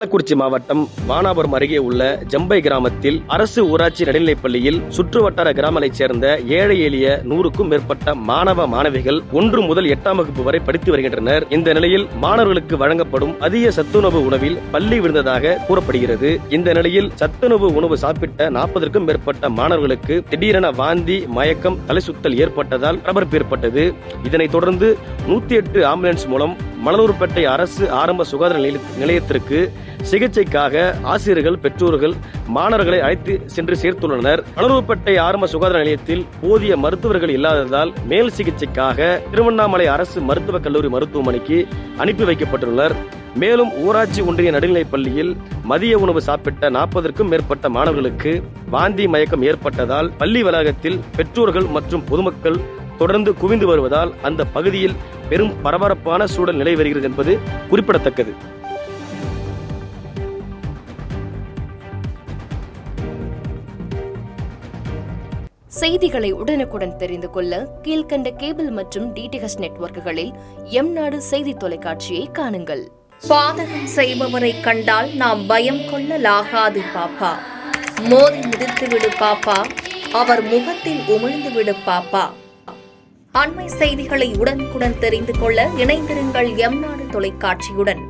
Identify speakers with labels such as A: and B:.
A: கள்ளக்குறிச்சி மாவட்டம் வானாபுரம் அருகே உள்ள ஜம்பை கிராமத்தில் அரசு ஊராட்சி நடுநிலைப்பள்ளியில் சுற்றுவட்டார கிராமங்களைச் சேர்ந்த ஏழை எளிய 100க்கும் மேற்பட்ட மாணவ மாணவிகள் 1 முதல் 8ஆம் வகுப்பு வரை படித்து வருகின்றனர். இந்த நிலையில் மாணவர்களுக்கு வழங்கப்படும் அதிக சத்துணவு உணவில் பள்ளி விழுந்ததாக கூறப்படுகிறது. இந்த நிலையில் சத்துணவு உணவு சாப்பிட்ட 40க்கும் மேற்பட்ட மாணவர்களுக்கு திடீரென வாந்தி, மயக்கம், தலை சுத்தல் ஏற்பட்டதால் பரபரப்பு ஏற்பட்டது. இதனைத் தொடர்ந்து 108 ஆம்புலன்ஸ் மூலம் மணலூர்பேட்டை அரசு ஆரம்ப சுகாதார நிலையத்திற்கு சிகிச்சைக்காக ஆசிரியர்கள், பெற்றோர்கள், மாணவர்களை அழைத்து சென்று சேர்த்துள்ளனர். மணலூர்பேட்டை ஆரம்ப சுகாதார நிலையத்தில் போதிய மருத்துவர்கள் இல்லாததால் மேல் சிகிச்சைக்காக திருவண்ணாமலை அரசு மருத்துவக் கல்லூரி மருத்துவமனைக்கு அனுப்பி வைக்கப்பட்டுள்ளனர். மேலும் ஊராட்சி ஒன்றிய நடுநிலைப் பள்ளியில் மதிய உணவு சாப்பிட்ட 40க்கும் மேற்பட்ட மாணவர்களுக்கு வாந்தி, மயக்கம் ஏற்பட்டதால் பள்ளி வளாகத்தில் பெற்றோர்கள் மற்றும் பொதுமக்கள் தொடர்ந்து குவிந்து வருவதால் அந்த பகுதியில் பெரும் பரபரப்பான சூழல் நிலை வருகிறது என்பது குறிப்பிடத்தக்கது.
B: செய்திகளை உடனுக்குடன் தெரிந்து கொள்ள கீழ்கண்ட கேபிள் மற்றும் டிடிஎச் நெட்வொர்க்குகளில் எம்நாடு செய்தி தொலைக்காட்சியை காணுங்கள்.
C: பாதகம் செய்பவரை கண்டால் நாம் பயம் கொள்ளலாகாது பாப்பா. மோதி மிதித்துவிடு பாப்பா, அவர் முகத்தில் உமிழ்ந்து விடு பாப்பா. அண்மை செய்திகளை உடனுக்குடன் தெரிந்து கொள்ள இணைந்திருங்கள் எம்நாடு தொலைக்காட்சியுடன்.